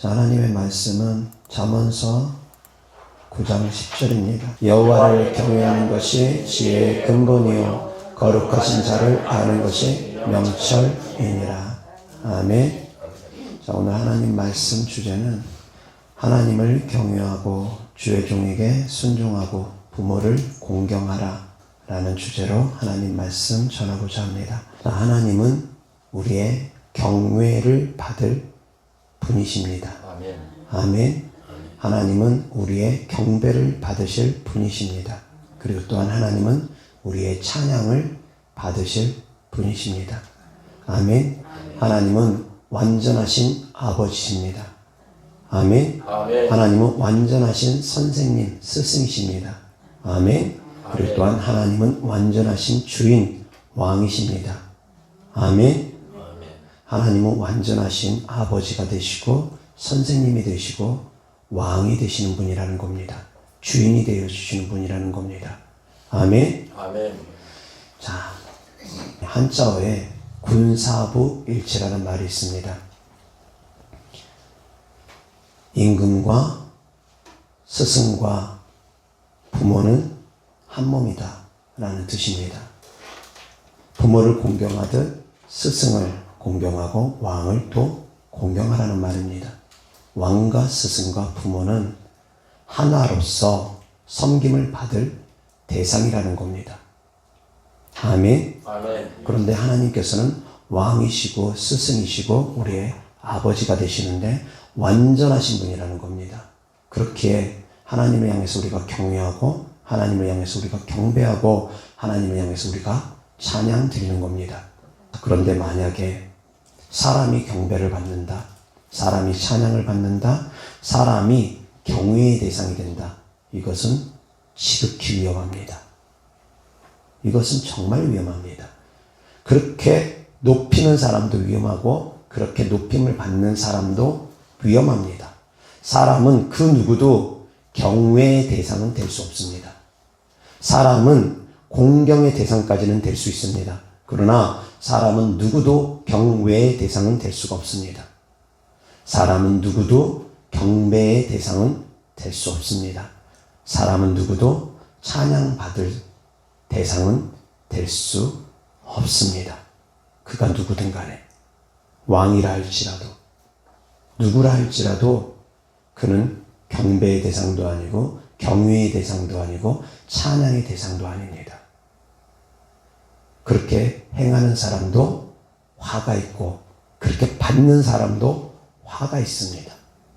자, 하나님의 말씀은 잠언서 9장 10절입니다. 여호와를 경외하는 것이 지혜의 근본이요 거룩하신 자를 아는 것이 명철이니라. 아멘. 자, 오늘 하나님 말씀 주제는 하나님을 경외하고 주의 종에게 순종하고 부모를 공경하라 라는 주제로 하나님 말씀 전하고자 합니다. 자, 하나님은 우리의 경외를 받을 분이십니다. 아멘. 아멘. 하나님은 우리의 경배를 받으실 분이십니다. 그리고 또한 하나님은 우리의 찬양을 받으실 분이십니다. 아멘. 하나님은 완전하신 아버지십니다. 아멘. 아멘. 하나님은 완전하신 선생님, 스승이십니다. 아멘. 그리고 또한 하나님은 완전하신 주인, 왕이십니다. 아멘. 하나님은 완전하신 아버지가 되시고 선생님이 되시고 왕이 되시는 분이라는 겁니다. 주인이 되어주시는 분이라는 겁니다. 아멘. 아멘. 자, 한자어에 군사부일치라는 말이 있습니다. 임금과 스승과 부모는 한 몸이다 라는 뜻입니다. 부모를 공경하듯 스승을 공경하고 왕을 또 공경하라는 말입니다. 왕과 스승과 부모는 하나로서 섬김을 받을 대상이라는 겁니다. 아멘. 아멘. 그런데 하나님께서는 왕이시고 스승이시고 우리의 아버지가 되시는데 완전하신 분이라는 겁니다. 그렇기에 하나님을 향해서 우리가 경외하고 하나님을 향해서 우리가 경배하고 하나님을 향해서 우리가 찬양 드리는 겁니다. 그런데 만약에 사람이 경배를 받는다, 사람이 찬양을 받는다, 사람이 경외의 대상이 된다. 이것은 지극히 위험합니다. 이것은 정말 위험합니다. 그렇게 높이는 사람도 위험하고 그렇게 높임을 받는 사람도 위험합니다. 사람은 그 누구도 경외의 대상은 될 수 없습니다. 사람은 공경의 대상까지는 될 수 있습니다. 그러나 사람은 누구도 경외의 대상은 될 수가 없습니다. 사람은 누구도 경배의 대상은 될 수 없습니다. 사람은 누구도 찬양받을 대상은 될 수 없습니다. 그가 누구든 간에 왕이라 할지라도 누구라 할지라도 그는 경배의 대상도 아니고 경외의 대상도 아니고 찬양의 대상도 아닙니다. 그렇게 행하는 사람도 화가 있고 그렇게 받는 사람도 화가 있습니다.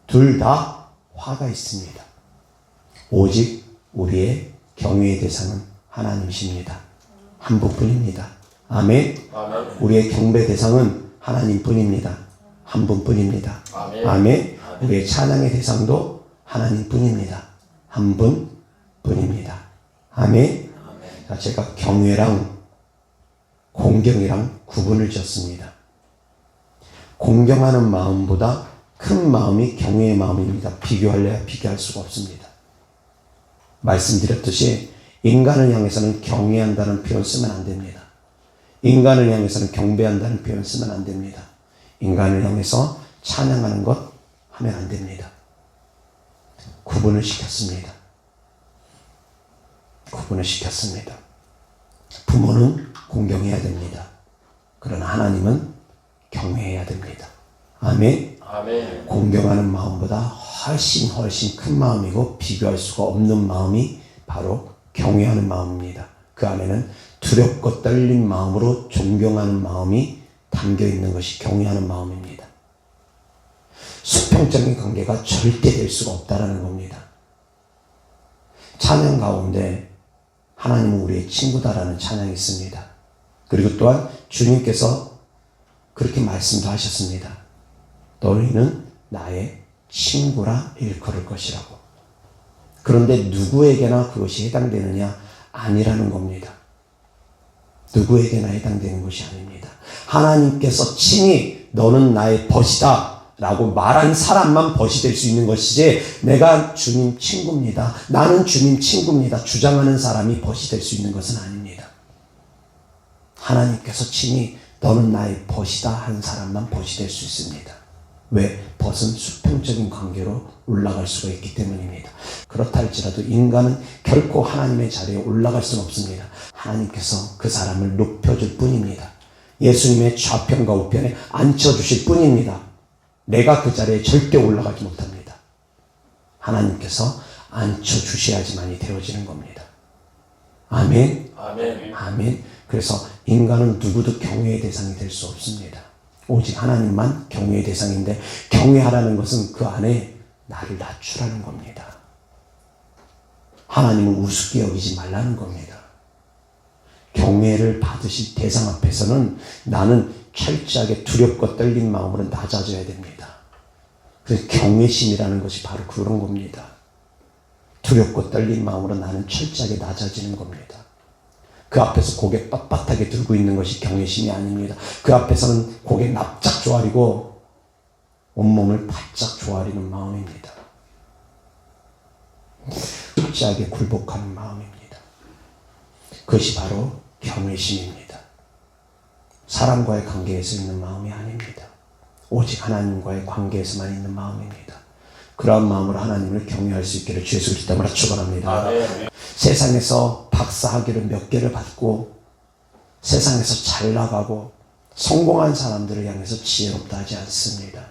둘 다 화가 있습니다. 오직 우리의 경외의 대상은 하나님이십니다. 한 분뿐입니다. 아멘. 아멘. 우리의 경배 대상은 하나님뿐입니다. 한 분뿐입니다. 아멘. 아멘. 우리의 찬양의 대상도 하나님뿐입니다. 한 분뿐입니다. 아멘. 자, 제가 경외랑 공경이랑 구분을 지었습니다. 공경하는 마음보다 큰 마음이 경외의 마음입니다. 비교할래야 비교할 수가 없습니다. 말씀드렸듯이 인간을 향해서는 경외한다는 표현 쓰면 안 됩니다. 인간을 향해서는 경배한다는 표현 쓰면 안 됩니다. 인간을 향해서 찬양하는 것 하면 안 됩니다. 구분을 시켰습니다. 구분을 시켰습니다. 부모는 공경해야 됩니다. 그러나 하나님은 경외해야 됩니다. 아멘. 아멘. 공경하는 마음보다 훨씬 큰 마음이고 비교할 수가 없는 마음이 바로 경외하는 마음입니다. 그 안에는 두렵고 떨린 마음으로 존경하는 마음이 담겨 있는 것이 경외하는 마음입니다. 수평적인 관계가 절대 될 수가 없다라는 겁니다. 찬양 가운데 하나님은 우리의 친구다라는 찬양이 있습니다. 그리고 또한 주님께서 그렇게 말씀도 하셨습니다. 너희는 나의 친구라 일컬을 것이라고. 그런데 누구에게나 그것이 해당되느냐? 아니라는 겁니다. 누구에게나 해당되는 것이 아닙니다. 하나님께서 친히 너는 나의 벗이다 라고 말한 사람만 벗이 될 수 있는 것이지 내가 주님 친구입니다, 나는 주님 친구입니다 주장하는 사람이 벗이 될 수 있는 것은 아닙니다. 하나님께서 친히 너는 나의 벗이다 하는 사람만 벗이 될 수 있습니다. 왜? 벗은 수평적인 관계로 올라갈 수가 있기 때문입니다. 그렇다 할지라도 인간은 결코 하나님의 자리에 올라갈 수는 없습니다. 하나님께서 그 사람을 높여줄 뿐입니다. 예수님의 좌편과 우편에 앉혀주실 뿐입니다. 내가 그 자리에 절대 올라가지 못합니다. 하나님께서 앉혀주셔야지만이 되어지는 겁니다. 아멘. 아멘. 아멘. 그래서 인간은 누구도 경외의 대상이 될 수 없습니다. 오직 하나님만 경외의 대상인데, 경외하라는 것은 그 안에 나를 낮추라는 겁니다. 하나님을 우습게 여기지 말라는 겁니다. 경외를 받으실 대상 앞에서는 나는 철저하게 두렵고 떨린 마음으로 낮아져야 됩니다. 그래서 경외심이라는 것이 바로 그런 겁니다. 두렵고 떨린 마음으로 나는 철저하게 낮아지는 겁니다. 그 앞에서 고개 빳빳하게 들고 있는 것이 경외심이 아닙니다. 그 앞에서는 고개 납작 조아리고 온몸을 바짝 조아리는 마음입니다. 철저하게 굴복하는 마음입니다. 그것이 바로 경외심입니다. 사람과의 관계에서 있는 마음이 아닙니다. 오직 하나님과의 관계에서만 있는 마음입니다. 그러한 마음으로 하나님을 경외할 수 있기를 주 예수 그리스도 이름으로 축원합니다. 세상에서 박사학위를 몇 개를 받고 세상에서 잘 나가고 성공한 사람들을 향해서 지혜롭다 하지 않습니다.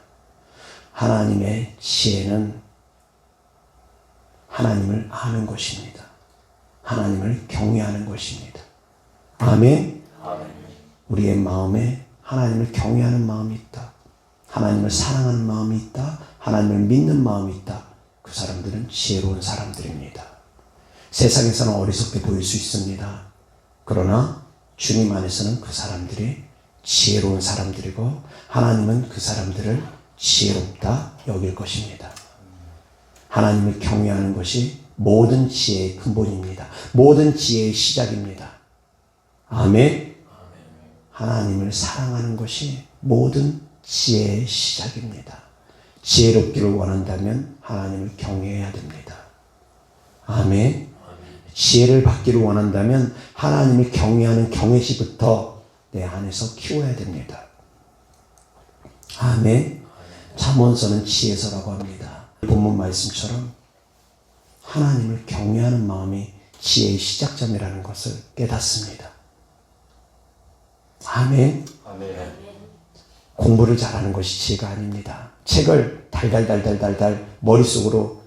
하나님의 지혜는 하나님을 아는 것입니다. 하나님을 경외하는 것입니다. 아멘. 우리의 마음에 하나님을 경외하는 마음이 있다. 하나님을 사랑하는 마음이 있다. 하나님을 믿는 마음이 있다. 그 사람들은 지혜로운 사람들입니다. 세상에서는 어리석게 보일 수 있습니다. 그러나 주님 안에서는 그 사람들이 지혜로운 사람들이고 하나님은 그 사람들을 지혜롭다 여길 것입니다. 하나님을 경외하는 것이 모든 지혜의 근본입니다. 모든 지혜의 시작입니다. 아멘. 하나님을 사랑하는 것이 모든 지혜의 시작입니다. 지혜롭기를 원한다면 하나님을 경외해야 됩니다. 아멘. 지혜를 받기를 원한다면 하나님을 경외하는 경외심부터 내 안에서 키워야 됩니다. 아멘. 잠언서는 지혜서라고 합니다. 본문 말씀처럼 하나님을 경외하는 마음이 지혜의 시작점이라는 것을 깨닫습니다. 아멘. 아멘. 공부를 잘하는 것이 지혜가 아닙니다. 책을 달달달달달달 머릿속으로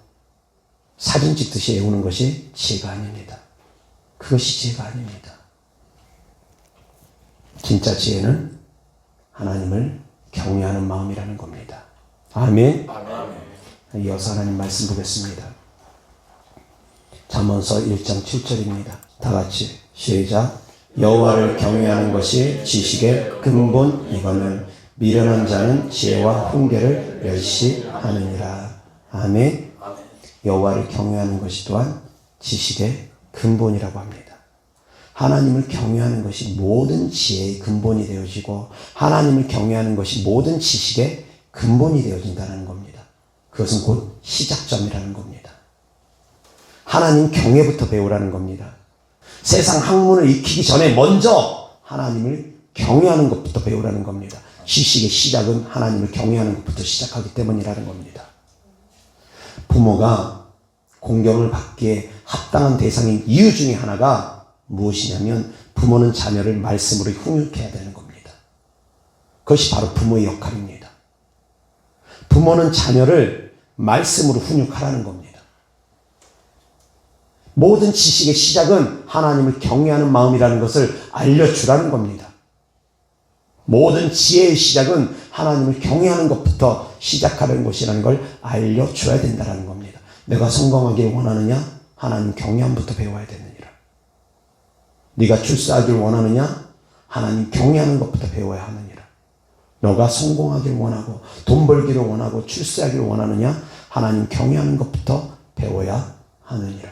사진 찍듯이 외우는 것이 지혜가 아닙니다. 그것이 지혜가 아닙니다. 진짜 지혜는 하나님을 경외하는 마음이라는 겁니다. 아멘. 아멘. 이어서 하나님 말씀 보겠습니다. 잠언서 1장 7절입니다. 다 같이 시작. 여호와를 경외하는 것이 지식의 근본이거늘 미련한 자는 지혜와 훈계를 멸시하느니라. 아멘. 여호와를 경외하는 것이 또한 지식의 근본이라고 합니다. 하나님을 경외하는 것이 모든 지혜의 근본이 되어지고 하나님을 경외하는 것이 모든 지식의 근본이 되어진다는 겁니다. 그것은 곧 시작점이라는 겁니다. 하나님 경외부터 배우라는 겁니다. 세상 학문을 익히기 전에 먼저 하나님을 경외하는 것부터 배우라는 겁니다. 지식의 시작은 하나님을 경외하는 것부터 시작하기 때문이라는 겁니다. 부모가 공경을 받기에 합당한 대상인 이유 중에 하나가 무엇이냐면 부모는 자녀를 말씀으로 훈육해야 되는 겁니다. 그것이 바로 부모의 역할입니다. 부모는 자녀를 말씀으로 훈육하라는 겁니다. 모든 지식의 시작은 하나님을 경외하는 마음이라는 것을 알려주라는 겁니다. 모든 지혜의 시작은 하나님을 경외하는 것부터 시작하는 것이라는 걸 알려줘야 된다는 겁니다. 내가 성공하길 원하느냐? 하나님 경외함부터 배워야 되느니라. 네가 출세하길 원하느냐? 하나님 경외하는 것부터 배워야 하느니라. 너가 성공하길 원하고 돈 벌기를 원하고 출세하길 원하느냐? 하나님 경외하는 것부터 배워야 하느니라.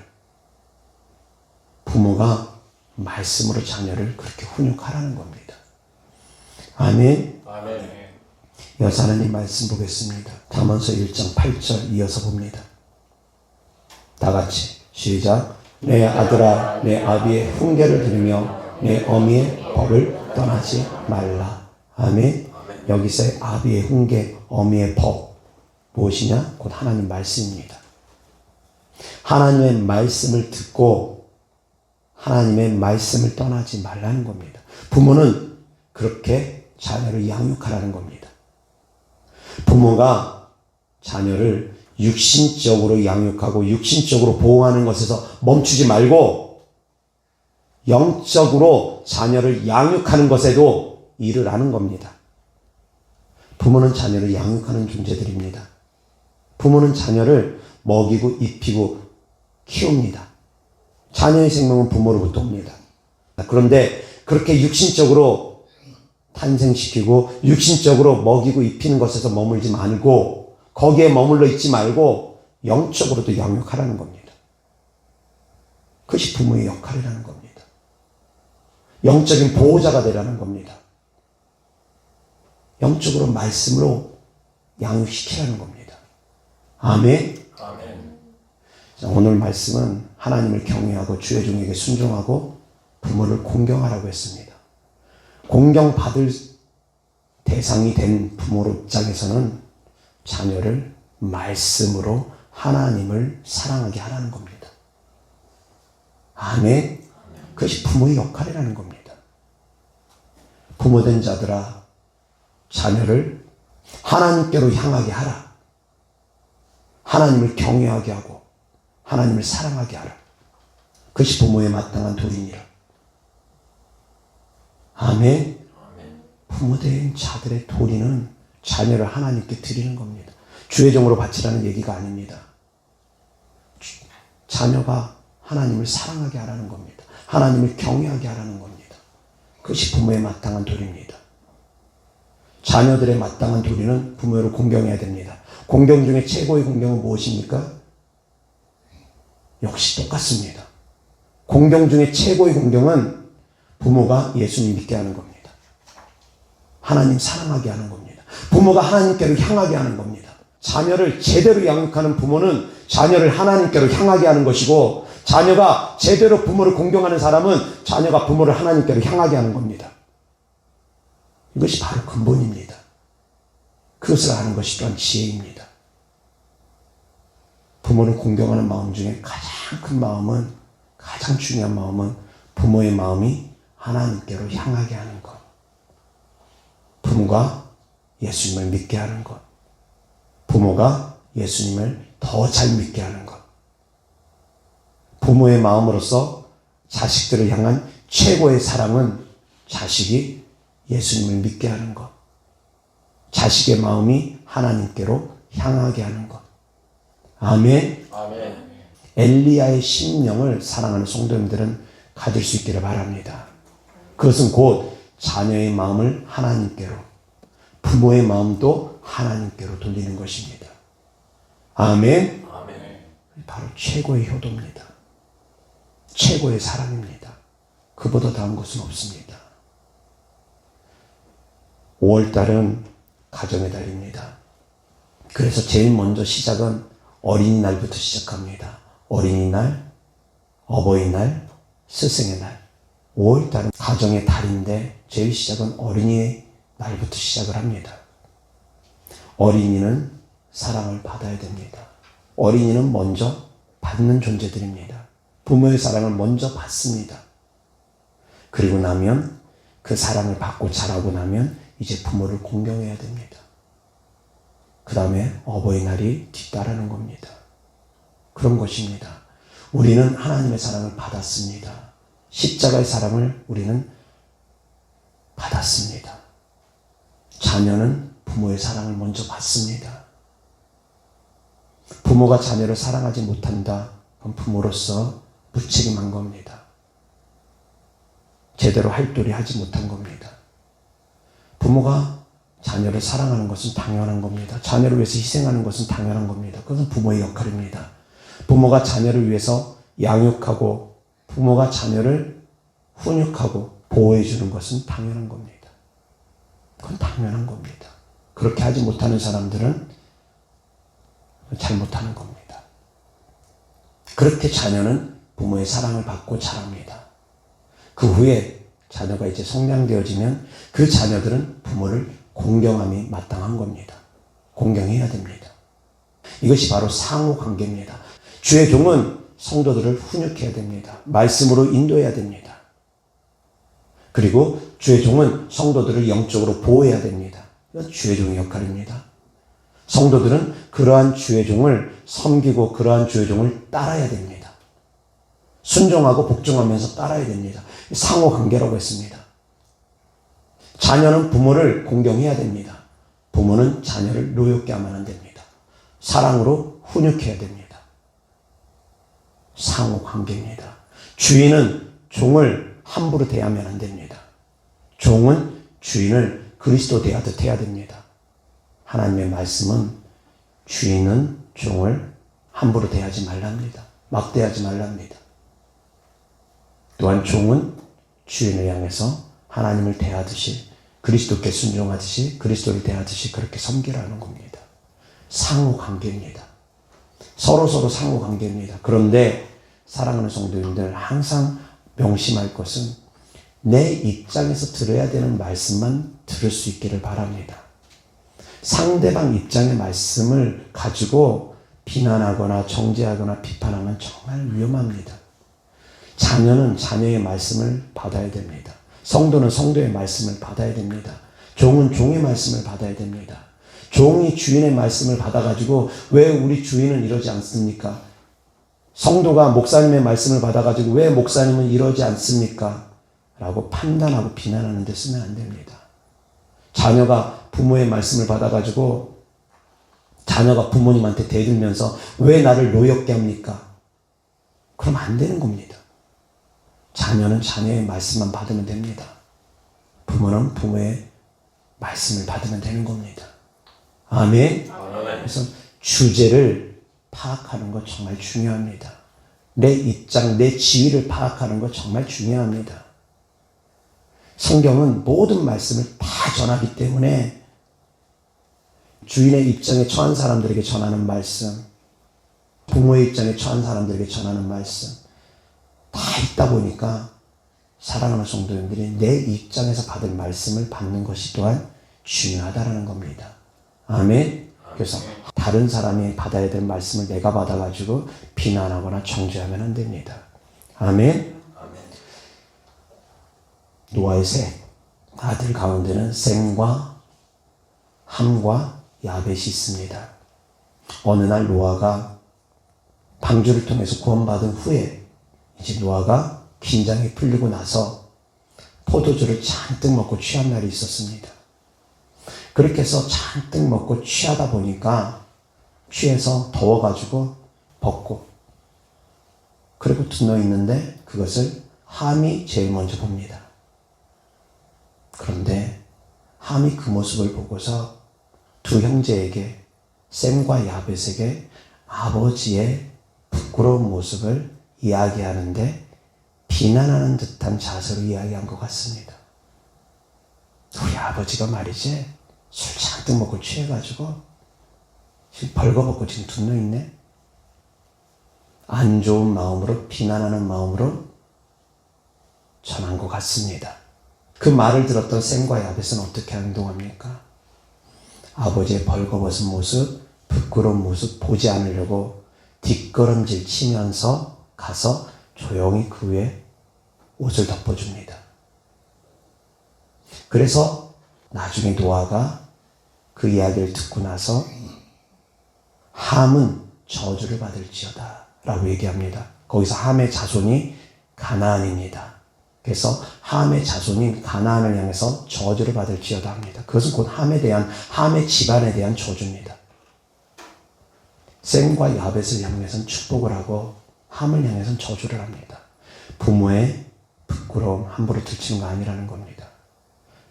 부모가 말씀으로 자녀를 그렇게 훈육하라는 겁니다. 아멘. 아멘. 여기서 하나님 말씀 보겠습니다. 잠언서 1장 8절 이어서 봅니다. 다 같이 시작. 내 아들아 내 아비의 훈계를 들으며 내 어미의 법을 떠나지 말라. 아멘. 여기서의 아비의 훈계, 어미의 법 무엇이냐? 곧 하나님 말씀입니다. 하나님의 말씀을 듣고 하나님의 말씀을 떠나지 말라는 겁니다. 부모는 그렇게 자녀를 양육하라는 겁니다. 부모가 자녀를 육신적으로 양육하고 육신적으로 보호하는 것에서 멈추지 말고 영적으로 자녀를 양육하는 것에도 일을 하는 겁니다. 부모는 자녀를 양육하는 존재들입니다. 부모는 자녀를 먹이고 입히고 키웁니다. 자녀의 생명은 부모로부터 옵니다. 그런데 그렇게 육신적으로 탄생시키고 육신적으로 먹이고 입히는 것에서 머물지 말고 거기에 머물러 있지 말고 영적으로도 양육하라는 겁니다. 그것이 부모의 역할이라는 겁니다. 영적인 보호자가 되라는 겁니다. 영적으로 말씀으로 양육시키라는 겁니다. 아멘. 아멘. 자, 오늘 말씀은 하나님을 경외하고 주의 종에게 순종하고 부모를 공경하라고 했습니다. 공경받을 대상이 된 부모로 입장에서는 자녀를 말씀으로 하나님을 사랑하게 하라는 겁니다. 아멘. 그것이 부모의 역할이라는 겁니다. 부모된 자들아, 자녀를 하나님께로 향하게 하라. 하나님을 경외하게 하고 하나님을 사랑하게 하라. 그것이 부모의 마땅한 도리니라. 아멘. 부모된 자들의 도리는 자녀를 하나님께 드리는 겁니다. 주의 종으로 바치라는 얘기가 아닙니다. 자녀가 하나님을 사랑하게 하라는 겁니다. 하나님을 경외하게 하라는 겁니다. 그것이 부모의 마땅한 도리입니다. 자녀들의 마땅한 도리는 부모를 공경해야 됩니다. 공경 중에 최고의 공경은 무엇입니까? 역시 똑같습니다. 공경 중에 최고의 공경은 부모가 예수님 믿게 하는 겁니다. 하나님 사랑하게 하는 겁니다. 부모가 하나님께로 향하게 하는 겁니다. 자녀를 제대로 양육하는 부모는 자녀를 하나님께로 향하게 하는 것이고, 자녀가 제대로 부모를 공경하는 사람은 자녀가 부모를 하나님께로 향하게 하는 겁니다. 이것이 바로 근본입니다. 그것을 아는 것이 또한 지혜입니다. 부모를 공경하는 마음 중에 가장 큰 마음은, 가장 중요한 마음은 부모의 마음이 하나님께로 향하게 하는 것. 부모가 예수님을 믿게 하는 것. 부모가 예수님을 더 잘 믿게 하는 것. 부모의 마음으로서 자식들을 향한 최고의 사랑은 자식이 예수님을 믿게 하는 것. 자식의 마음이 하나님께로 향하게 하는 것. 아멘. 아멘. 엘리야의 심령을 사랑하는 성도님들은 가질 수 있기를 바랍니다. 그것은 곧 자녀의 마음을 하나님께로, 부모의 마음도 하나님께로 돌리는 것입니다. 아멘. 아멘. 바로 최고의 효도입니다. 최고의 사랑입니다. 그보다 다른 것은 없습니다. 5월달은 가정의 달입니다. 그래서 제일 먼저 시작은 어린이날부터 시작합니다. 어린이날, 어버이날, 스승의 날. 5월달은 가정의 달인데 제일 시작은 어린이날부터 시작을 합니다. 어린이는 사랑을 받아야 됩니다. 어린이는 먼저 받는 존재들입니다. 부모의 사랑을 먼저 받습니다. 그리고 나면 그 사랑을 받고 자라고 나면 이제 부모를 공경해야 됩니다. 그 다음에 어버이날이 뒤따르는 겁니다. 그런 것입니다. 우리는 하나님의 사랑을 받았습니다. 십자가의 사랑을 우리는 받았습니다. 자녀는 부모의 사랑을 먼저 받습니다. 부모가 자녀를 사랑하지 못한다. 그럼 부모로서 무책임한 겁니다. 제대로 할도리 하지 못한 겁니다. 부모가 자녀를 사랑하는 것은 당연한 겁니다. 자녀를 위해서 희생하는 것은 당연한 겁니다. 그것은 부모의 역할입니다. 부모가 자녀를 위해서 양육하고 부모가 자녀를 훈육하고 보호해 주는 것은 당연한 겁니다. 그건 당연한 겁니다. 그렇게 하지 못하는 사람들은 잘못하는 겁니다. 그렇게 자녀는 부모의 사랑을 받고 자랍니다. 그 후에 자녀가 이제 성장되어지면 그 자녀들은 부모를 공경함이 마땅한 겁니다. 공경해야 됩니다. 이것이 바로 상호 관계입니다. 주의 종은 성도들을 훈육해야 됩니다. 말씀으로 인도해야 됩니다. 그리고 주의 종은 성도들을 영적으로 보호해야 됩니다. 이건 주의 종의 역할입니다. 성도들은 그러한 주의 종을 섬기고 그러한 주의 종을 따라야 됩니다. 순종하고 복종하면서 따라야 됩니다. 상호 관계라고 했습니다. 자녀는 부모를 공경해야 됩니다. 부모는 자녀를 노엽게 하면 안 됩니다. 사랑으로 훈육해야 됩니다. 상호 관계입니다. 주인은 종을 함부로 대하면 안 됩니다. 종은 주인을 그리스도 대하듯 해야 됩니다. 하나님의 말씀은 주인은 종을 함부로 대하지 말랍니다. 막대하지 말랍니다. 또한 종은 주인을 향해서 하나님을 대하듯이 그리스도께 순종하듯이 그리스도를 대하듯이 그렇게 섬기라는 겁니다. 상호 관계입니다. 서로 상호 관계입니다. 그런데 사랑하는 성도님들 항상 명심할 것은 내 입장에서 들어야 되는 말씀만 들을 수 있기를 바랍니다. 상대방 입장의 말씀을 가지고 비난하거나 정죄하거나 비판하면 정말 위험합니다. 자녀는 자녀의 말씀을 받아야 됩니다. 성도는 성도의 말씀을 받아야 됩니다. 종은 종의 말씀을 받아야 됩니다. 종이 주인의 말씀을 받아가지고 왜 우리 주인은 이러지 않습니까? 성도가 목사님의 말씀을 받아가지고 왜 목사님은 이러지 않습니까? 라고 판단하고 비난하는 데 쓰면 안 됩니다. 자녀가 부모의 말씀을 받아가지고 자녀가 부모님한테 대들면서 왜 나를 노엽게 합니까? 그럼 안 되는 겁니다. 자녀는 자녀의 말씀만 받으면 됩니다. 부모는 부모의 말씀을 받으면 되는 겁니다. 아멘. 그래서 주제를 파악하는 것 정말 중요합니다. 내 입장, 내 지위를 파악하는 것 정말 중요합니다. 성경은 모든 말씀을 다 전하기 때문에 주인의 입장에 처한 사람들에게 전하는 말씀, 부모의 입장에 처한 사람들에게 전하는 말씀 다 있다 보니까 사랑하는 성도님들이 내 입장에서 받을 말씀을 받는 것이 또한 중요하다라는 겁니다. 아멘. 그래서 다른 사람이 받아야 될 말씀을 내가 받아가지고 비난하거나 정죄하면 안 됩니다. 아멘. 노아의 세 아들 가운데는 셈과 함과 야벳이 있습니다. 어느 날 노아가 방주를 통해서 구원받은 후에 이제 노아가 긴장이 풀리고 나서 포도주를 잔뜩 먹고 취한 날이 있었습니다. 그렇게 해서 잔뜩 먹고 취하다 보니까 취해서 더워가지고 벗고 그리고 들러 있는데 그것을 함이 제일 먼저 봅니다. 그런데 함이 그 모습을 보고서 두 형제에게 셈과 야벳에게 아버지의 부끄러운 모습을 이야기하는데 비난하는 듯한 자세로 이야기한 것 같습니다. 우리 아버지가 말이지 술 잔뜩 먹고 취해가지고 지금 벌거벗고 지금 둔너 있네. 안 좋은 마음으로 비난하는 마음으로 전한 것 같습니다. 그 말을 들었던 셈과 야벳은 어떻게 행동합니까? 아버지의 벌거벗은 모습, 부끄러운 모습 보지 않으려고 뒷걸음질 치면서 가서 조용히 그 위에 옷을 덮어줍니다. 그래서 나중에 노아가 그 이야기를 듣고 나서 함은 저주를 받을지어다 라고 얘기합니다. 거기서 함의 자손이 가나안입니다. 그래서 함의 자손인 가나안을 향해서 저주를 받을지어다 합니다. 그것은 곧 함의 집안에 대한 저주입니다. 셈과 야벳을 향해서는 축복을 하고 함을 향해서는 저주를 합니다. 부모의 부끄러움 함부로 들치는 거 아니라는 겁니다.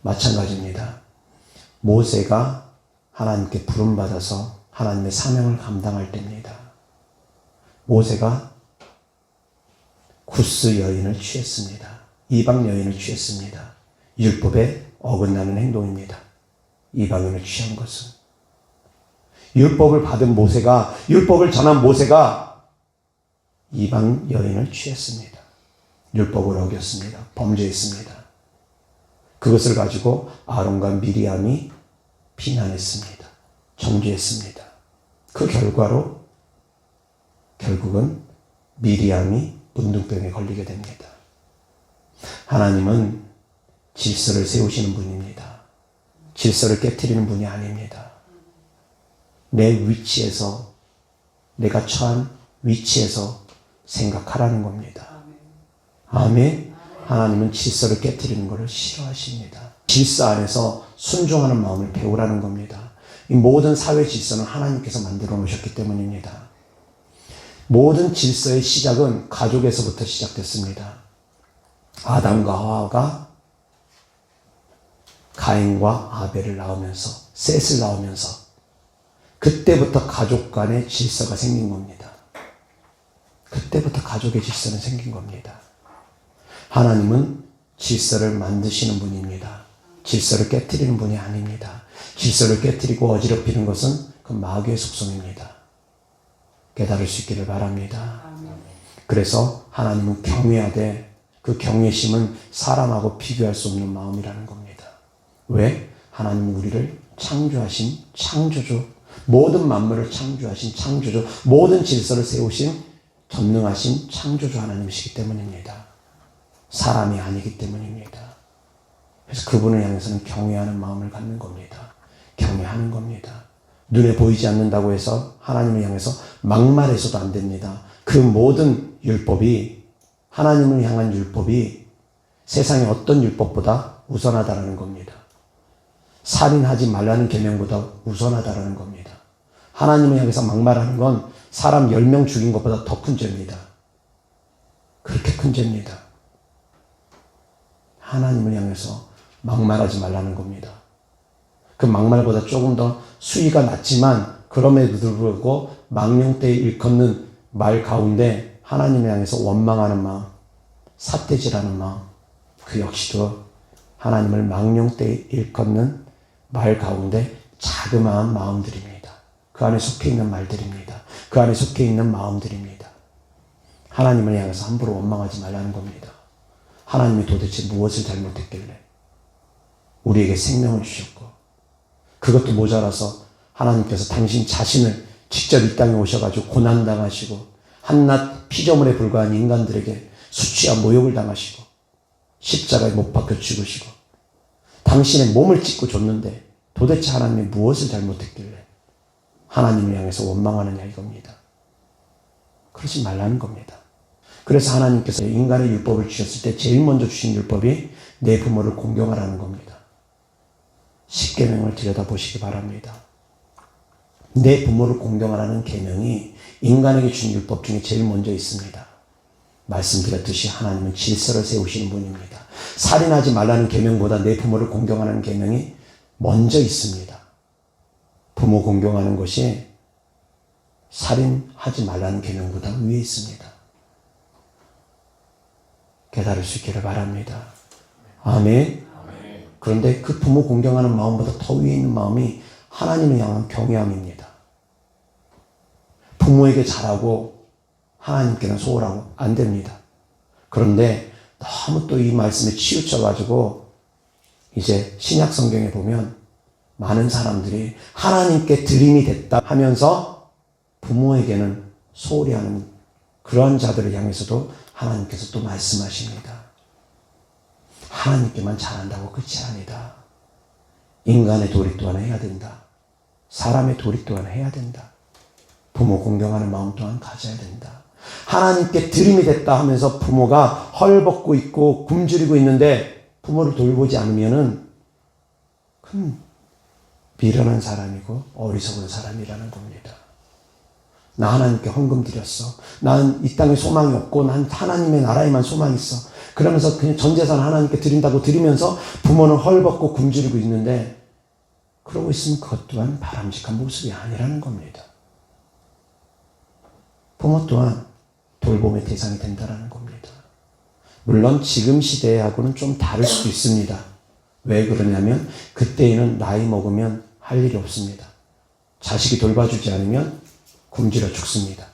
마찬가지입니다. 모세가 하나님께 부름받아서 하나님의 사명을 감당할 때입니다. 모세가 구스 여인을 취했습니다. 이방 여인을 취했습니다. 율법에 어긋나는 행동입니다. 이방인을 취한 것은. 율법을 받은 모세가, 율법을 전한 모세가 이방 여인을 취했습니다. 율법을 어겼습니다. 범죄했습니다. 그것을 가지고 아론과 미리암이 비난했습니다. 정죄했습니다. 그 결과로 결국은 미리암이 문둥병에 걸리게 됩니다. 하나님은 질서를 세우시는 분입니다. 질서를 깨트리는 분이 아닙니다. 내 위치에서, 내가 처한 위치에서 생각하라는 겁니다. 아멘. 하나님은 질서를 깨트리는 것을 싫어하십니다. 질서 안에서 순종하는 마음을 배우라는 겁니다. 이 모든 사회 질서는 하나님께서 만들어 놓으셨기 때문입니다. 모든 질서의 시작은 가족에서부터 시작됐습니다. 아담과 하와가 가인과 아벨을 낳으면서, 셋을 낳으면서 그때부터 가족 간의 질서가 생긴 겁니다. 그때부터 가족의 질서는 생긴 겁니다. 하나님은 질서를 만드시는 분입니다. 질서를 깨트리는 분이 아닙니다. 질서를 깨트리고 어지럽히는 것은 그 마귀의 속성입니다. 깨달을 수 있기를 바랍니다. 그래서 하나님은 경외하되 그 경외심은 사람하고 비교할 수 없는 마음이라는 겁니다. 왜? 하나님은 우리를 창조하신 창조주, 모든 만물을 창조하신 창조주, 모든 질서를 세우신 전능하신 창조주 하나님이시기 때문입니다. 사람이 아니기 때문입니다. 그래서 그분을 향해서는 경외하는 마음을 갖는 겁니다. 경외하는 겁니다. 눈에 보이지 않는다고 해서 하나님을 향해서 막말해서도 안 됩니다. 그 모든 율법이, 하나님을 향한 율법이 세상의 어떤 율법보다 우선하다라는 겁니다. 살인하지 말라는 계명보다 우선하다라는 겁니다. 하나님을 향해서 막말하는 건 사람 10명 죽인 것보다 더 큰 죄입니다. 그렇게 큰 죄입니다. 하나님을 향해서 막말하지 말라는 겁니다. 그 막말보다 조금 더 수위가 낮지만 그럼에도 불구하고 망령되이 일컫는 말 가운데 하나님을 향해서 원망하는 마음, 삿대질하는 마음, 그 역시도 하나님을 망령되이 일컫는 말 가운데 자그마한 마음들입니다. 그 안에 속해 있는 말들입니다. 그 안에 속해 있는 마음들입니다. 하나님을 향해서 함부로 원망하지 말라는 겁니다. 하나님이 도대체 무엇을 잘못했길래 우리에게 생명을 주셨고, 그것도 모자라서 하나님께서 당신 자신을 직접 이 땅에 오셔가지고 고난당하시고 한낱 피조물에 불과한 인간들에게 수치와 모욕을 당하시고 십자가에 못 박혀 죽으시고 당신의 몸을 찢고 줬는데 도대체 하나님이 무엇을 잘못했길래 하나님을 향해서 원망하느냐 이겁니다. 그러지 말라는 겁니다. 그래서 하나님께서 인간의 율법을 주셨을 때 제일 먼저 주신 율법이 내 부모를 공경하라는 겁니다. 십계명을 들여다보시기 바랍니다. 내 부모를 공경하라는 계명이 인간에게 준 율법 중에 제일 먼저 있습니다. 말씀드렸듯이 하나님은 질서를 세우시는 분입니다. 살인하지 말라는 계명보다 내 부모를 공경하는 계명이 먼저 있습니다. 부모 공경하는 것이 살인하지 말라는 계명보다 위에 있습니다. 깨달을 수 있기를 바랍니다. 아멘. 그런데 그 부모 공경하는 마음보다 더 위에 있는 마음이 하나님을 향한 경외함입니다. 부모에게 잘하고 하나님께는 소홀하고 안 됩니다. 그런데 너무 또 이 말씀에 치우쳐가지고 이제 신약 성경에 보면 많은 사람들이 하나님께 드림이 됐다 하면서 부모에게는 소홀히 하는 그러한 자들을 향해서도 하나님께서 또 말씀하십니다. 하나님께만 잘한다고 끝이 아니다. 인간의 도리 또한 해야 된다. 사람의 도리 또한 해야 된다. 부모 공경하는 마음 또한 가져야 된다. 하나님께 드림이 됐다 하면서 부모가 헐벗고 있고 굶주리고 있는데 부모를 돌보지 않으면은 그건 미련한 사람이고 어리석은 사람이라는 겁니다. 나 하나님께 헌금 드렸어. 난 이 땅에 소망이 없고 난 하나님의 나라에만 소망이 있어. 그러면서 그냥 전 재산 하나님께 드린다고 드리면서 부모는 헐벗고 굶주리고 있는데 그러고 있으면 그것 또한 바람직한 모습이 아니라는 겁니다. 부모 또한 돌봄의 대상이 된다는 겁니다. 물론 지금 시대하고는 좀 다를 수도 있습니다. 왜 그러냐면 그때에는 나이 먹으면 할 일이 없습니다. 자식이 돌봐주지 않으면 굶주려 죽습니다.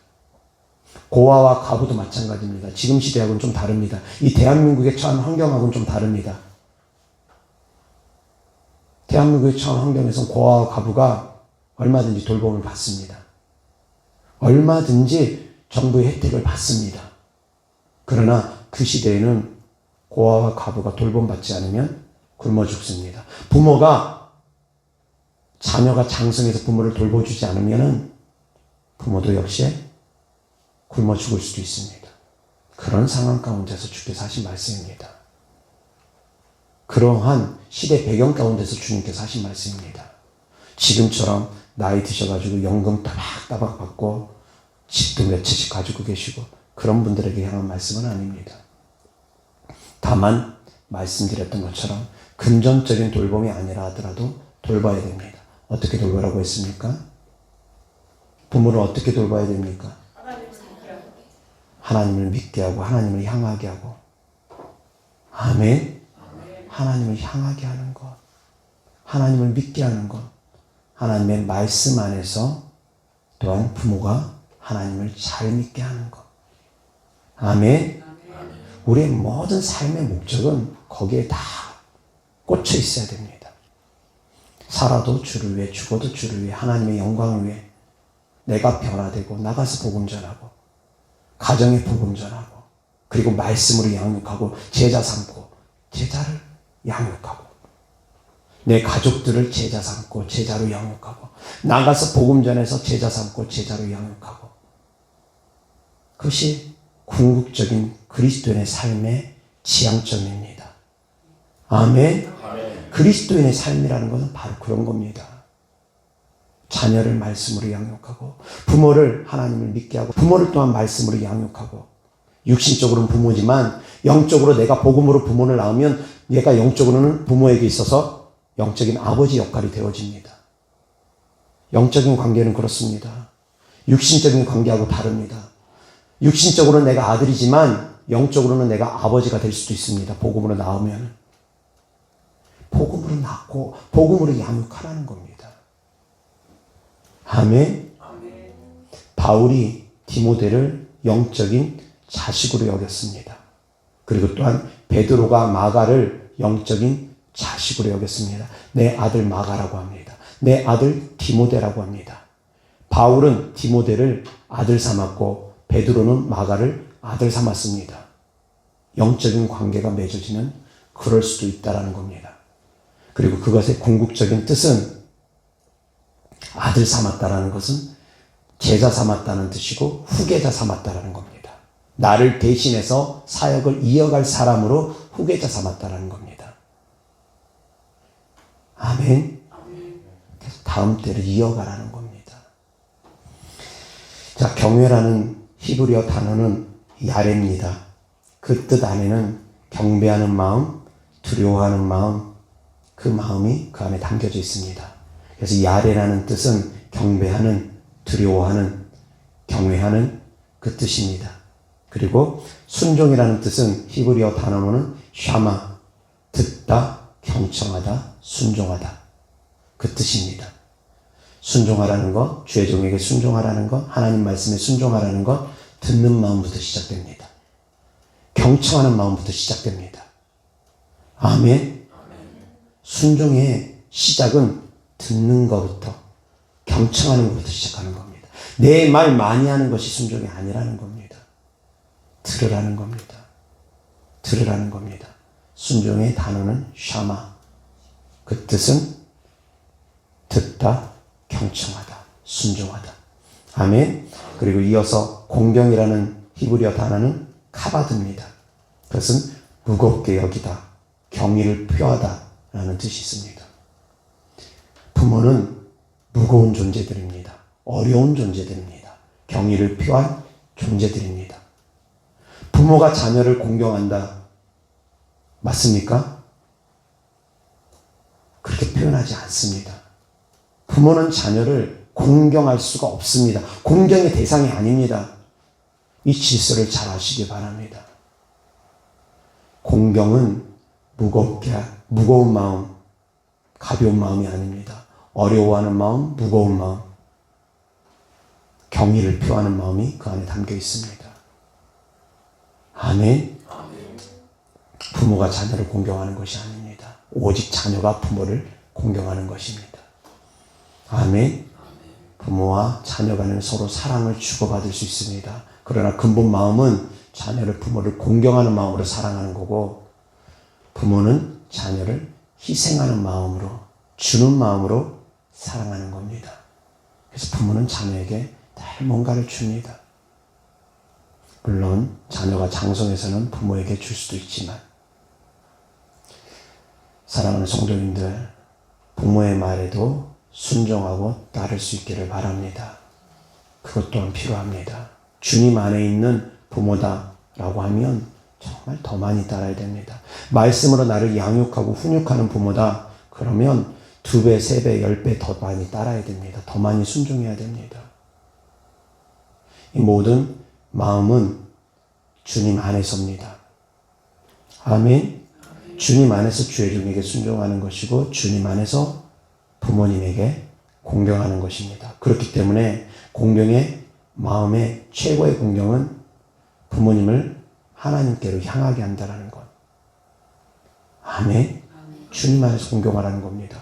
고아와 과부도 마찬가지입니다. 지금 시대하고는 좀 다릅니다. 이 대한민국의 처한 환경하고는 좀 다릅니다. 대한민국의 처한 환경에서는 고아와 과부가 얼마든지 돌봄을 받습니다. 얼마든지 정부의 혜택을 받습니다. 그러나 그 시대에는 고아와 과부가 돌봄받지 않으면 굶어 죽습니다. 부모가 자녀가 장성해서 부모를 돌보주지 않으면 부모도 역시 굶어 죽을 수도 있습니다. 그런 상황 가운데서 주께서 하신 말씀입니다. 그러한 시대 배경 가운데서 주님께서 하신 말씀입니다. 지금처럼 나이 드셔가지고 연금 따박따박 받고 집도 몇 채씩 가지고 계시고 그런 분들에게 향한 말씀은 아닙니다. 다만 말씀드렸던 것처럼 금전적인 돌봄이 아니라 하더라도 돌봐야 됩니다. 어떻게 돌보라고 했습니까? 부모를 어떻게 돌봐야 됩니까? 하나님을 믿게 하고 하나님을 향하게 하고 아멘. 하나님을 향하게 하는 것, 하나님을 믿게 하는 것, 하나님의 말씀 안에서 또한 부모가 하나님을 잘 믿게 하는 것. 아멘. 우리의 모든 삶의 목적은 거기에 다 꽂혀 있어야 됩니다. 살아도 주를 위해, 죽어도 주를 위해, 하나님의 영광을 위해 내가 변화되고 나가서 복음 전하고 가정에 복음 전하고 그리고 말씀으로 양육하고 제자 삼고 제자를 양육하고 내 가족들을 제자 삼고 제자로 양육하고 나가서 복음 전해서 제자 삼고 제자로 양육하고 그것이 궁극적인 그리스도인의 삶의 지향점입니다. 아멘. 그리스도인의 삶이라는 것은 바로 그런 겁니다. 자녀를 말씀으로 양육하고 부모를 하나님을 믿게 하고 부모를 또한 말씀으로 양육하고 육신적으로는 부모지만 영적으로 내가 복음으로 부모를 낳으면 얘가 영적으로는 부모에게 있어서 영적인 아버지 역할이 되어집니다. 영적인 관계는 그렇습니다. 육신적인 관계하고 다릅니다. 육신적으로는 내가 아들이지만 영적으로는 내가 아버지가 될 수도 있습니다. 복음으로 낳으면. 복음으로 낳고 복음으로 양육하라는 겁니다. 아멘. 바울이 디모데를 영적인 자식으로 여겼습니다. 그리고 또한 베드로가 마가를 영적인 자식으로 여겼습니다. 내 아들 마가라고 합니다. 내 아들 디모데라고 합니다. 바울은 디모데를 아들 삼았고 베드로는 마가를 아들 삼았습니다. 영적인 관계가 맺어지면 그럴 수도 있다는 겁니다. 그리고 그것의 궁극적인 뜻은 아들 삼았다라는 것은 제자 삼았다는 뜻이고 후계자 삼았다라는 겁니다. 나를 대신해서 사역을 이어갈 사람으로 후계자 삼았다라는 겁니다. 아멘. 그래서 다음 때를 이어가라는 겁니다. 자, 경외라는 히브리어 단어는 야레입니다. 그 뜻 안에는 경배하는 마음, 두려워하는 마음, 그 마음이 그 안에 담겨져 있습니다. 그래서 야레라는 뜻은 경배하는, 두려워하는, 경외하는 그 뜻입니다. 그리고 순종이라는 뜻은 히브리어 단어로는 샤마, 듣다, 경청하다, 순종하다. 그 뜻입니다. 순종하라는 것, 주의 종에게 순종하라는 것, 하나님 말씀에 순종하라는 것, 듣는 마음부터 시작됩니다. 경청하는 마음부터 시작됩니다. 아멘. 순종의 시작은 듣는 것부터, 경청하는 것부터 시작하는 겁니다. 내 말 많이 하는 것이 순종이 아니라는 겁니다. 들으라는 겁니다. 들으라는 겁니다. 순종의 단어는 샤마. 그 뜻은 듣다, 경청하다, 순종하다. 아멘. 그리고 이어서 공경이라는 히브리어 단어는 카바드입니다. 그것은 무겁게 여기다, 경의를 표하다 라는 뜻이 있습니다. 부모는 무거운 존재들입니다. 어려운 존재들입니다. 경의를 표한 존재들입니다. 부모가 자녀를 공경한다. 맞습니까? 그렇게 표현하지 않습니다. 부모는 자녀를 공경할 수가 없습니다. 공경의 대상이 아닙니다. 이 질서를 잘 아시기 바랍니다. 공경은 무거운 마음, 가벼운 마음이 아닙니다. 어려워하는 마음, 무거운 마음, 경의를 표하는 마음이 그 안에 담겨 있습니다. 아멘. 부모가 자녀를 공경하는 것이 아닙니다. 오직 자녀가 부모를 공경하는 것입니다. 아멘. 부모와 자녀 간에는 서로 사랑을 주고받을 수 있습니다. 그러나 근본 마음은 자녀를 부모를 공경하는 마음으로 사랑하는 거고 부모는 자녀를 희생하는 마음으로 주는 마음으로 사랑하는 겁니다. 그래서 부모는 자녀에게 늘 뭔가를 줍니다. 물론 자녀가 장성해서는 부모에게 줄 수도 있지만 사랑하는 성도님들 부모의 말에도 순종하고 따를 수 있기를 바랍니다. 그것 또한 필요합니다. 주님 안에 있는 부모다라고 하면 정말 더 많이 따라야 됩니다. 말씀으로 나를 양육하고 훈육하는 부모다 그러면 2배, 3배, 10배 더 많이 따라야 됩니다. 더 많이 순종해야 됩니다. 이 모든 마음은 주님 안에서입니다. 아멘. 주님 안에서 주의 종에게 순종하는 것이고 주님 안에서 부모님에게 공경하는 것입니다. 그렇기 때문에 공경의 마음의 최고의 공경은 부모님을 하나님께로 향하게 한다는 것. 아멘. 주님 안에서 공경하라는 겁니다.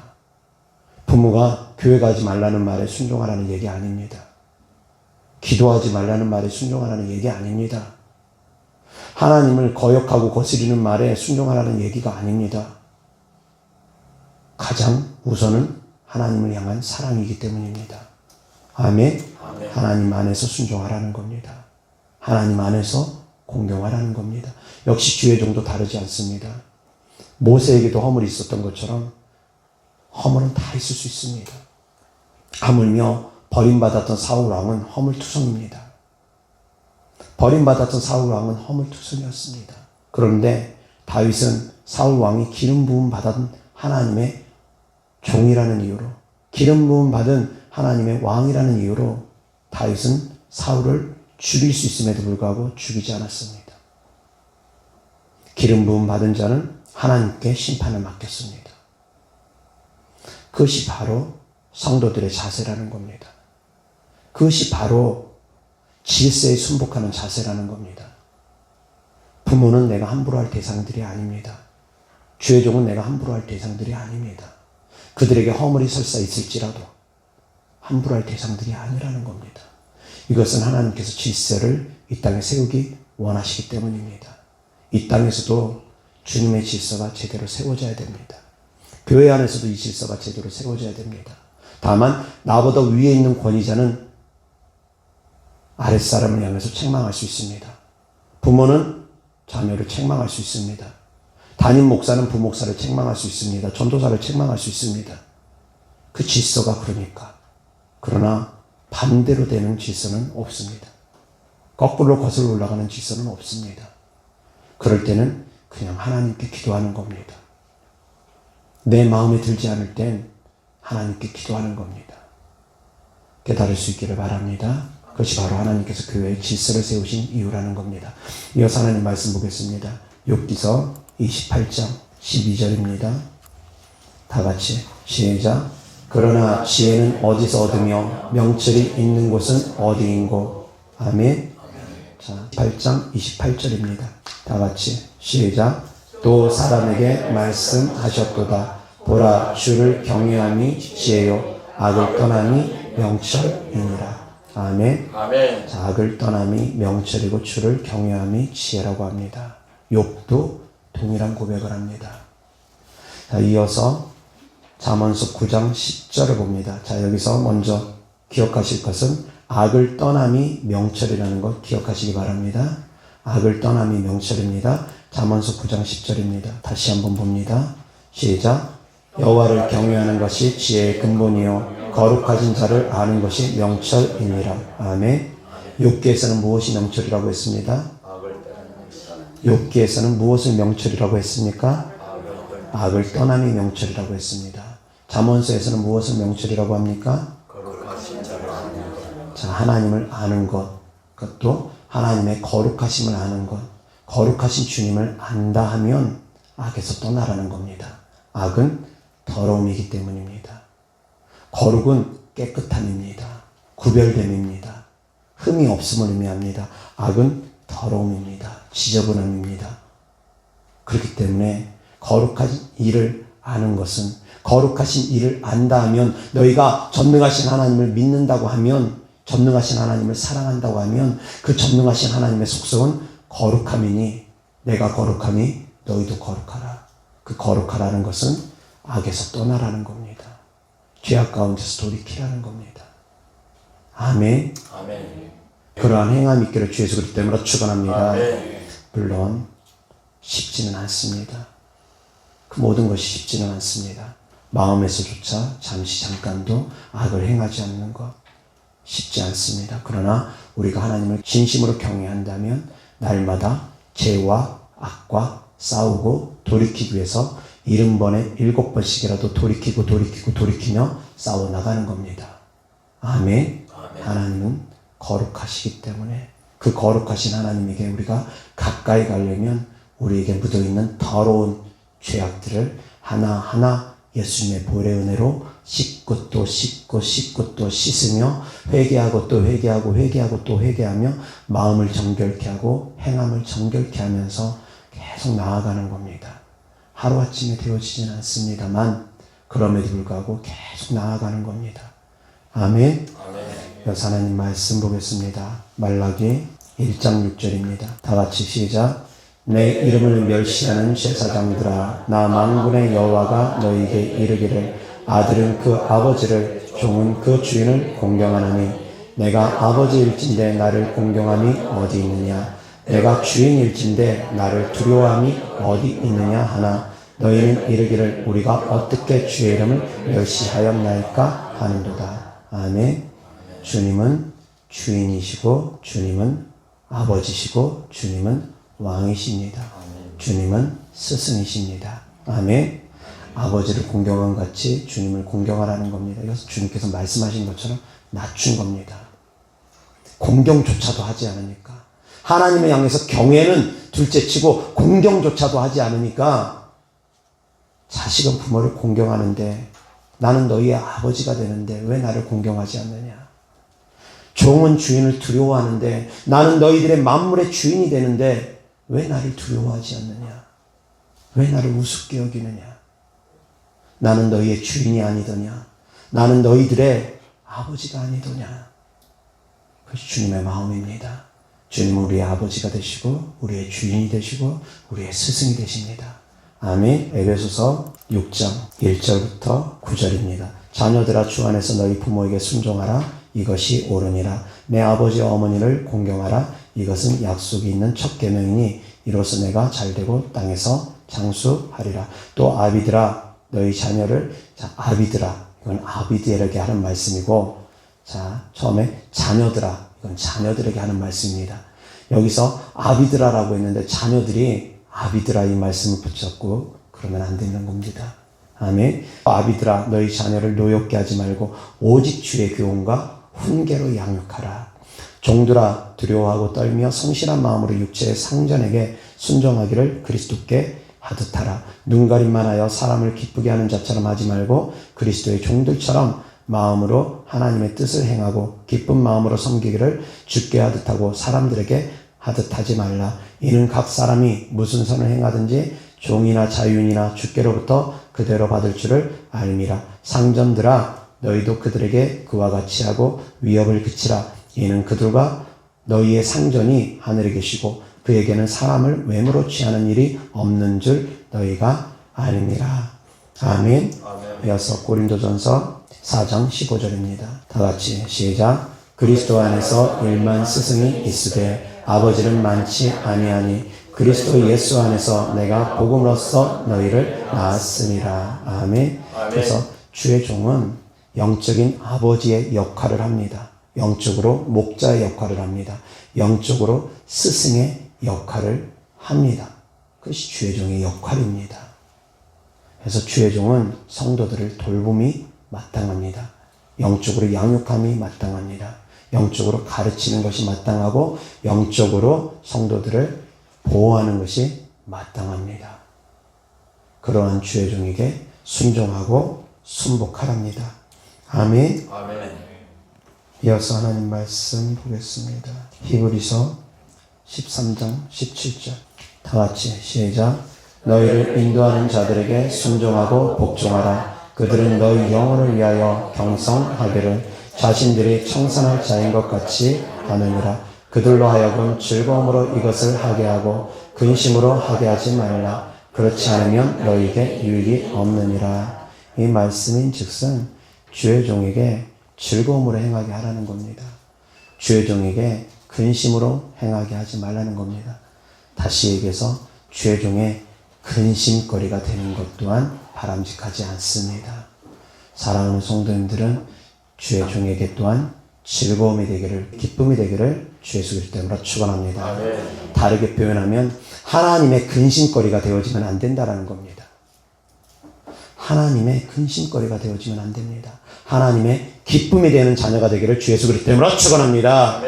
부모가 교회 가지 말라는 말에 순종하라는 얘기 아닙니다. 기도하지 말라는 말에 순종하라는 얘기 아닙니다. 하나님을 거역하고 거스리는 말에 순종하라는 얘기가 아닙니다. 가장 우선은 하나님을 향한 사랑이기 때문입니다. 아멘. 하나님 안에서 순종하라는 겁니다. 하나님 안에서 공경하라는 겁니다. 역시 주의 종도 다르지 않습니다. 모세에게도 허물이 있었던 것처럼 허물은 다 있을 수 있습니다. 하물며 버림받았던 사울 왕은 허물투성입니다. 버림받았던 사울 왕은 허물투성이었습니다. 그런데 다윗은 사울 왕이 기름 부음 받은 하나님의 종이라는 이유로 기름 부음 받은 하나님의 왕이라는 이유로 다윗은 사울을 죽일 수 있음에도 불구하고 죽이지 않았습니다. 기름 부음 받은 자는 하나님께 심판을 맡겼습니다. 그것이 바로 성도들의 자세라는 겁니다. 그것이 바로 질서에 순복하는 자세라는 겁니다. 부모는 내가 함부로 할 대상들이 아닙니다. 주의 종은 내가 함부로 할 대상들이 아닙니다. 그들에게 허물이 설사 있을지라도 함부로 할 대상들이 아니라는 겁니다. 이것은 하나님께서 질서를 이 땅에 세우기 원하시기 때문입니다. 이 땅에서도 주님의 질서가 제대로 세워져야 됩니다. 교회 안에서도 이 질서가 제대로 세워져야 됩니다. 다만 나보다 위에 있는 권위자는 아랫사람을 향해서 책망할 수 있습니다. 부모는 자녀를 책망할 수 있습니다. 담임 목사는 부목사를 책망할 수 있습니다. 전도사를 책망할 수 있습니다. 그 질서가 그러니까. 그러나 반대로 되는 질서는 없습니다. 거꾸로 거슬러 올라가는 질서는 없습니다. 그럴 때는 그냥 하나님께 기도하는 겁니다. 내 마음에 들지 않을 땐 하나님께 기도하는 겁니다. 깨달을 수 있기를 바랍니다. 그것이 바로 하나님께서 교회에 질서를 세우신 이유라는 겁니다. 이어서 하나님 말씀 보겠습니다. 욥기서 28장 12절입니다. 다 같이 시작. 그러나 지혜는 어디서 얻으며 명철이 있는 곳은 어디인고. 아멘. 자, 8장 28절입니다. 다 같이 시작. 또 사람에게 말씀하셨도다. 보라, 주를 경외함이 지혜요 악을 떠남이 명철이니라. 아멘. 아멘. 자, 악을 떠남이 명철이고 주를 경외함이 지혜라고 합니다. 욥도 동일한 고백을 합니다. 자, 이어서 잠언서 9장 10절을 봅니다. 자, 여기서 먼저 기억하실 것은 악을 떠남이 명철이라는 것 기억하시기 바랍니다. 악을 떠남이 명철입니다. 잠언서 9장 10절입니다. 다시 한번 봅니다. 시작. 여호와를 경외하는 것이 지혜의 근본이요 거룩하신 자를 아는 것이 명철이니라. 아멘. 욥기에서는 무엇이 명철이라고 했습니다? 욥기에서는 무엇을 명철이라고 했습니까? 악을 떠남이 명철이라고 했습니다. 잠언서에서는 무엇을 명철이라고 합니까? 자, 하나님을 아는 것, 그것도 하나님의 거룩하심을 아는 것, 거룩하신 주님을 안다 하면 악에서 떠나라는 겁니다. 악은 더러움이기 때문입니다. 거룩은 깨끗함입니다. 구별됨입니다. 흠이 없음을 의미합니다. 악은 더러움입니다. 지저분함입니다. 그렇기 때문에 거룩한 일을 아는 것은 거룩하신 이를 안다 하면, 너희가 전능하신 하나님을 믿는다고 하면, 전능하신 하나님을 사랑한다고 하면 그 전능하신 하나님의 속성은 거룩함이니 내가 거룩함이 너희도 거룩하라. 그 거룩하라는 것은 악에서 떠나라는 겁니다. 죄악 가운데서 돌이키라는 겁니다. 아멘. 아멘. 그러한 행함이 있기를 주 예수 그리스도 이름으로 축원합니다. 아멘. 물론 쉽지는 않습니다. 그 모든 것이 쉽지는 않습니다. 마음에서조차 잠시 잠깐도 악을 행하지 않는 것 쉽지 않습니다. 그러나 우리가 하나님을 진심으로 경외한다면 날마다 죄와 악과 싸우고 돌이키기 위해서 70번에 7번씩이라도 돌이키며 싸워나가는 겁니다. 아멘. 하나님은 거룩하시기 때문에 그 거룩하신 하나님에게 우리가 가까이 가려면 우리에게 묻어있는 더러운 죄악들을 하나하나 예수님의 보혈의 은혜로 씻고 또 씻고 또 씻으며 회개하고 또 회개하고 또 회개하며 마음을 정결케 하고 행함을 정결케 하면서 계속 나아가는 겁니다. 하루아침에 되어지진 않습니다만 그럼에도 불구하고 계속 나아가는 겁니다. 아멘. 여기서 하나님 말씀 보겠습니다. 말라기 1장 6절입니다. 다 같이 시작. 내 이름을 멸시하는 제사장들아, 나 만군의 여호와가 너희에게 이르기를 아들은 그 아버지를, 종은 그 주인을 공경하나니 내가 아버지일진데 나를 공경함이 어디 있느냐? 내가 주인일진데 나를 두려워함이 어디 있느냐 하나 너희는 이르기를 우리가 어떻게 주의 이름을 멸시하였나이까 하는도다. 아멘. 주님은 주인이시고 주님은 아버지시고 주님은 왕이십니다. 주님은 스승이십니다. 아멘. 아버지를 공경한 같이 주님을 공경하라는 겁니다. 그래서 주님께서 말씀하신 것처럼 낮춘 겁니다. 공경조차도 하지 않으니까. 하나님을 향해서 경외는 둘째치고 공경조차도 하지 않으니까 자식은 부모를 공경하는데 나는 너희의 아버지가 되는데 왜 나를 공경하지 않느냐. 종은 주인을 두려워하는데 나는 너희들의 만물의 주인이 되는데 왜 나를 두려워하지 않느냐? 왜 나를 우습게 여기느냐? 나는 너희의 주인이 아니더냐? 나는 너희들의 아버지가 아니더냐? 그것이 주님의 마음입니다. 주님은 우리의 아버지가 되시고 우리의 주인이 되시고 우리의 스승이 되십니다. 아멘. 에베소서 6장 1절부터 9절입니다. 자녀들아 주 안에서 너희 부모에게 순종하라. 이것이 옳으니라. 내 아버지와 어머니를 공경하라. 이것은 약속이 있는 첫 계명이니 이로써 내가 잘되고 땅에서 장수하리라. 또 아비들아 너희 자녀를, 자 아비들아 이건 아비들에게 하는 말씀이고, 자 처음에 자녀들아 이건 자녀들에게 하는 말씀입니다. 여기서 아비들아라고 했는데 자녀들이 아비들아 이 말씀을 붙잡고 그러면 안 되는 겁니다. 아멘. 아비들아 너희 자녀를 노엽게 하지 말고 오직 주의 교훈과 훈계로 양육하라. 종들아 두려워하고 떨며 성실한 마음으로 육체의 상전에게 순종하기를 그리스도께 하듯하라. 눈가림만 하여 사람을 기쁘게 하는 자처럼 하지 말고 그리스도의 종들처럼 마음으로 하나님의 뜻을 행하고 기쁜 마음으로 섬기기를 주께 하듯하고 사람들에게 하듯하지 말라. 이는 각 사람이 무슨 선을 행하든지 종이나 자유인이나 주께로부터 그대로 받을 줄을 알미라. 상전들아 너희도 그들에게 그와 같이 하고 위협을 그치라. 이는 그들과 너희의 상전이 하늘에 계시고 그에게는 사람을 외모로 취하는 일이 없는 줄 너희가 아닙니다. 아멘. 이어서 고린도전서 4장 15절입니다. 다 같이 시작. 그리스도 안에서 일만 스승이 있으되 아버지는 많지 아니하니 그리스도 예수 안에서 내가 복음으로써 너희를 낳았으니라. 아멘. 그래서 주의 종은 영적인 아버지의 역할을 합니다. 영적으로 목자의 역할을 합니다. 영적으로 스승의 역할을 합니다. 그것이 주의 종의 역할입니다. 그래서 주의 종은 성도들을 돌봄이 마땅합니다. 영적으로 양육함이 마땅합니다. 영적으로 가르치는 것이 마땅하고 영적으로 성도들을 보호하는 것이 마땅합니다. 그러한 주의 종에게 순종하고 순복하랍니다. 아멘. 아멘. 이어서 하나님 말씀 보겠습니다. 히브리서 13장 17절 다 같이 시작. 너희를 인도하는 자들에게 순종하고 복종하라. 그들은 너희 영혼을 위하여 경성하기를 자신들이 청산할 자인 것 같이 하느니라. 그들로 하여금 즐거움으로 이것을 하게 하고 근심으로 하게 하지 말라. 그렇지 않으면 너희에게 유익이 없느니라. 이 말씀인 즉슨 주의 종에게 즐거움으로 행하게 하라는 겁니다. 주의 종에게 근심으로 행하게 하지 말라는 겁니다. 다시 얘기해서 주의 종의 근심거리가 되는 것 또한 바람직하지 않습니다. 사랑하는 성도님들은 주의 종에게 또한 즐거움이 되기를, 기쁨이 되기를 주 예수 그리스도 이름으로 축원합니다. 다르게 표현하면 하나님의 근심거리가 되어지면 안 된다라는 겁니다. 하나님의 근심거리가 되어지면 안 됩니다. 하나님의 기쁨이 되는 자녀가 되기를 주 예수 그리스도 이름으로 축원합니다.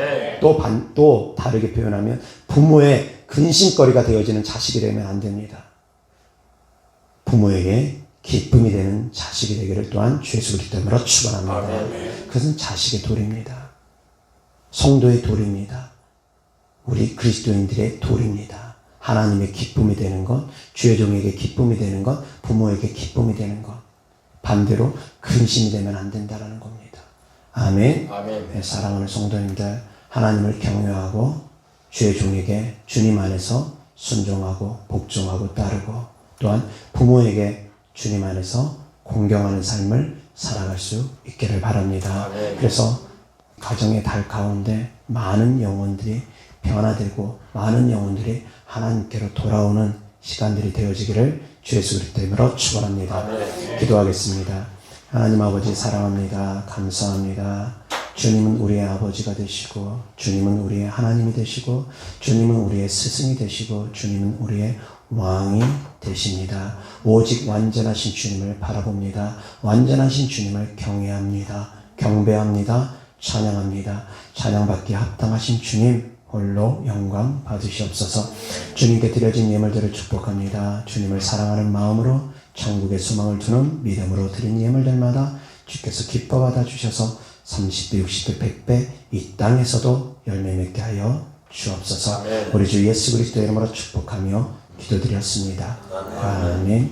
또 다르게 표현하면 부모의 근심거리가 되어지는 자식이 되면 안 됩니다. 부모에게 기쁨이 되는 자식이 되기를 또한 주 예수 그리스도 이름으로 축원합니다. 그것은 자식의 도리입니다. 성도의 도리입니다. 우리 그리스도인들의 도리입니다. 하나님의 기쁨이 되는 것, 주의 종에게 기쁨이 되는 것, 부모에게 기쁨이 되는 것. 반대로 근심이 되면 안 된다는 겁니다. 아멘. 네, 사랑하는 성도님들, 하나님을 경외하고 주의 종에게 주님 안에서 순종하고 복종하고 따르고 또한 부모에게 주님 안에서 공경하는 삶을 살아갈 수 있기를 바랍니다. 그래서 가정의 달 가운데 많은 영혼들이 변화되고 많은 영혼들이 하나님께로 돌아오는 시간들이 되어지기를 주 예수 그리스도 이름으로 축원합니다. 기도하겠습니다. 하나님 아버지 사랑합니다. 감사합니다. 주님은 우리의 아버지가 되시고 주님은 우리의 하나님이 되시고 주님은 우리의 스승이 되시고 주님은 우리의 왕이 되십니다. 오직 완전하신 주님을 바라봅니다. 완전하신 주님을 경외합니다. 경배합니다. 찬양합니다. 찬양받기에 합당하신 주님 홀로 영광 받으시옵소서. 주님께 드려진 예물들을 축복합니다. 주님을 사랑하는 마음으로 천국의 소망을 두는 믿음으로 드린 예물들마다 주께서 기뻐 받아 주셔서 30배, 60배, 100배 이 땅에서도 열매 맺게 하여 주옵소서. 우리 주 예수 그리스도 이름으로 축복하며 기도드렸습니다. 아멘.